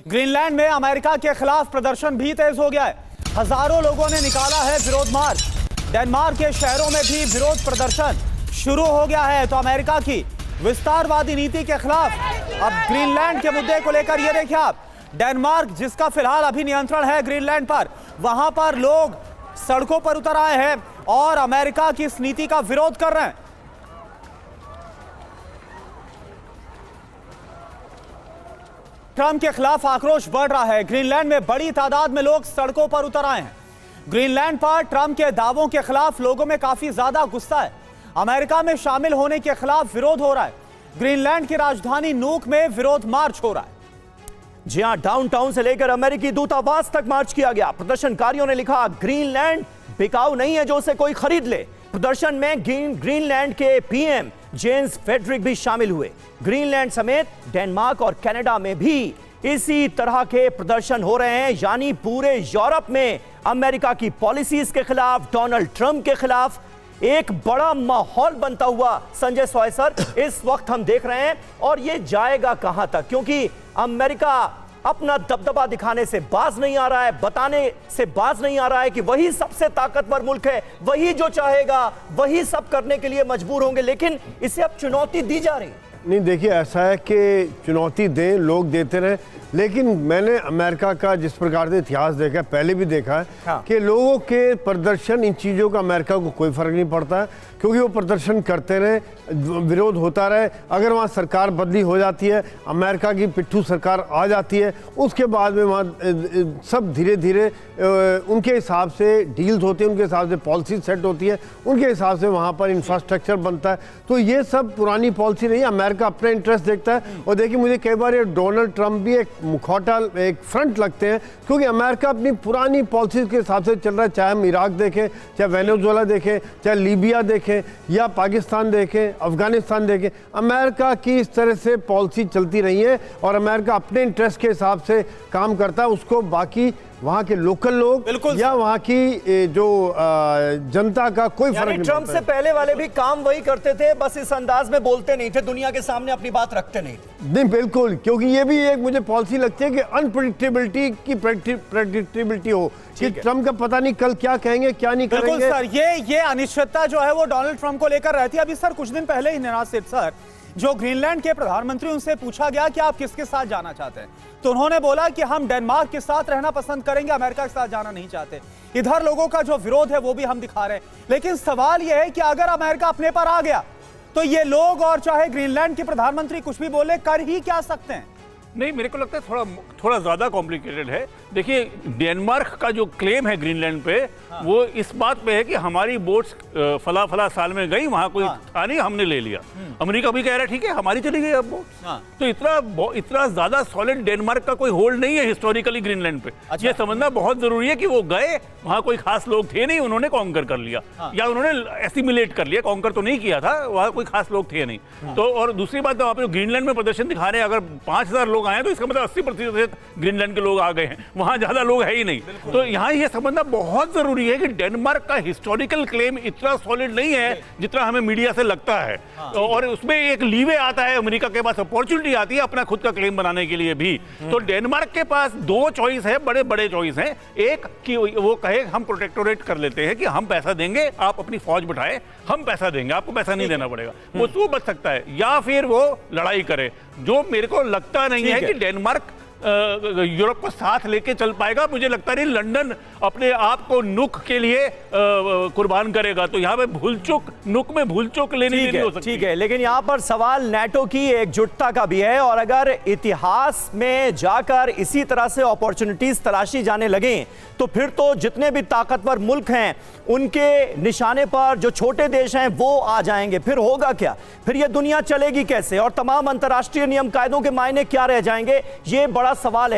Greenland में America के खिलाफ प्रदर्शन भी तेज हो गया है। हजारों लोगों ने निकाला है विरोध मार्च। डेनमार्क के शहरों में भी विरोध प्रदर्शन शुरू हो गया है। तो अमेरिका की विस्तारवादी नीति के खिलाफ अब ग्रीनलैंड के मुद्दे को लेकर ये देखिए आप, डेनमार्क जिसका फिलहाल अभी नियंत्रण है ग्रीनलैंड पर, वहां पर लोग सड़कों पर उतर आए हैं और अमेरिका की इस नीति का विरोध कर रहे हैं। ट्रंप के खिलाफ आक्रोश बढ़ रहा है। ग्रीनलैंड में बड़ी तादाद में लोग सड़कों पर उतर आए हैं। ग्रीनलैंड पर ट्रंप के दावों के खिलाफ लोगों में काफी ज्यादा गुस्सा है। अमेरिका में शामिल होने के खिलाफ विरोध हो रहा है। ग्रीनलैंड की राजधानी नूक में विरोध मार्च हो रहा है। जी हां, डाउनटाउन से लेकर अमेरिकी दूतावास तक मार्च किया गया। प्रदर्शनकारियों ने लिखा, ग्रीनलैंड बिकाऊ नहीं है जो उसे कोई खरीद ले। प्रदर्शन में ग्रीनलैंड के पीएम जेम्स फेडरिक भी शामिल हुए। ग्रीनलैंड समेत डेनमार्क और कनाडा में भी इसी तरह के प्रदर्शन हो रहे हैं, यानी पूरे यूरोप में अमेरिका की पॉलिसीज के खिलाफ, डोनाल्ड ट्रंप के खिलाफ एक बड़ा माहौल बनता हुआ संजय सॉय सर इस वक्त हम देख रहे हैं। और ये जाएगा कहां तक, क्योंकि अमेरिका अपना दबदबा दिखाने से बाज नहीं आ रहा है, बताने से बाज नहीं आ रहा है कि वही सबसे ताकतवर मुल्क है, वही जो चाहेगा वही सब करने के लिए मजबूर होंगे। लेकिन इसे अब चुनौती दी जा रही है। नहीं, देखिए, ऐसा है कि चुनौती दें, लोग देते रहे, लेकिन मैंने अमेरिका का जिस प्रकार से इतिहास देखा है, पहले भी देखा है कि लोगों के प्रदर्शन, इन चीज़ों का अमेरिका को कोई फर्क नहीं पड़ता है, क्योंकि वो प्रदर्शन करते रहे, विरोध होता रहे। अगर वहाँ सरकार बदली हो जाती है, अमेरिका की पिट्ठू सरकार आ जाती है, उसके बाद में वहाँ सब धीरे धीरे उनके हिसाब से डील्स होते हैं, उनके हिसाब से पॉलिसी सेट होती है, उनके हिसाब से वहाँ पर इंफ्रास्ट्रक्चर बनता है। तो ये सब पुरानी पॉलिसी नहीं है, अमेरिका अपना इंटरेस्ट देखता है। और देखिए, मुझे कई बार ये डोनाल्ड ट्रंप भी एक मुखौटा, एक फ्रंट लगते हैं, क्योंकि अमेरिका अपनी पुरानी पॉलिसी के हिसाब से चल रहा है। चाहे हम इराक देखें, चाहे वेनेजुएला देखें, चाहे लीबिया देखें या पाकिस्तान देखें, अफगानिस्तान देखें, अमेरिका की इस तरह से पॉलिसी चलती रही है और अमेरिका अपने इंटरेस्ट के हिसाब से काम करता है। उसको बाकी वहां के लोकल लोग या वहां की जो जनता का कोई फर्क नहीं। ट्रंप से पहले वाले भी काम वही करते थे, बस इस अंदाज में बोलते नहीं थे, दुनिया के सामने अपनी बात रखते नहीं थे। नहीं, बिल्कुल, क्योंकि ये भी एक मुझे पॉलिसी लगती है कि अनप्रेडिक्टेबिलिटी की प्रेडिक्टेबिलिटी हो कि ट्रंप का पता नहीं कल क्या कहेंगे, क्या नहीं करेंगे। बिल्कुल सर, ये अनिश्चितता जो है वो डोनाल्ड ट्रंप को लेकर रहती है। अभी सर कुछ दिन पहले ही निराज सेठ सर, जो ग्रीनलैंड के प्रधानमंत्री, उनसे पूछा गया कि आप किसके साथ जाना चाहते हैं, तो उन्होंने बोला कि हम डेनमार्क के साथ रहना पसंद करेंगे, अमेरिका के साथ जाना नहीं चाहते। इधर लोगों का जो विरोध है वो भी हम दिखा रहे हैं। लेकिन सवाल यह है कि अगर अमेरिका अपने पर आ गया तो ये लोग और चाहे ग्रीनलैंड के प्रधानमंत्री कुछ भी बोले, कर ही क्या सकते हैं? नहीं, मेरे को लगता है थोड़ा ज़्यादा कॉम्प्लिकेटेड है। देखिए, डेनमार्क का जो क्लेम है ग्रीनलैंड पे, वो इस बात पे है कि हमारी बोट्स फला साल में गई, वहाँ कोई था नहीं, हमने ले लिया। अमेरिका भी कह रहा है ठीक है, हमारी चली गई अब बोट। तो इतना ज़्यादा सॉलिड डेनमार्क का कोई होल्ड नहीं है हिस्टोरिकली ग्रीनलैंड पे। ये समझना बहुत ज़रूरी है कि वो गए, वहाँ कोई खास लोग थे नहीं, उन्होंने कॉन्कर कर लिया या उन्होंने एसिमिलेट कर लिया, कॉन्कर तो नहीं किया था, वहाँ कोई खास लोग थे नहीं। तो और दूसरी बात, आप ग्रीनलैंड में प्रदर्शन दिखा रहे हैं, अगर 5000 लोग आए तो इसका मतलब 80% ग्रीनलैंड के लोग आ गए हैं, वहां ज्यादा लोग है ही नहीं। तो यहाँ ये समझना बहुत जरूरी है कि डेनमार्क का हिस्टोरिकल क्लेम इतना सॉलिड नहीं है जितना हमें मीडिया से लगता है। और उसमें एक लीवे आता है, अमेरिका के पास अपॉर्चुनिटी आती है अपना खुद का क्लेम बनाने के लिए भी। तो डेनमार्क के पास दो चॉइस है, बड़े बड़े चॉइस हैं। एक कि वो कहे हम प्रोटेक्टोरेट कर लेते हैं, कि हम पैसा देंगे, आप अपनी फौज बिठाए, हम पैसा देंगे, आपको पैसा नहीं देना पड़ेगा, वो बच सकता है। या फिर वो लड़ाई करे, जो मेरे को लगता नहीं है कि डेनमार्क यूरोप को साथ लेके चल पाएगा। मुझे लगता नहीं लंदन अपने आप को नुक के लिए कुर्बान करेगा। तो यहाँ पे नुक में भूल चूक लेनी नहीं हो सकती। ठीक है, लेकिन यहाँ पर सवाल नाटो की एकजुटता का भी है। और अगर इतिहास में जाकर इसी तरह से अपॉर्चुनिटीज तलाशी जाने लगे तो फिर तो जितने भी ताकतवर मुल्क हैं उनके निशाने पर जो छोटे देश हैं वो आ जाएंगे। फिर होगा क्या? फिर ये दुनिया चलेगी कैसे? और तमाम अंतर्राष्ट्रीय नियम कायदों के मायने क्या रह जाएंगे? ये बड़ा सवाल है।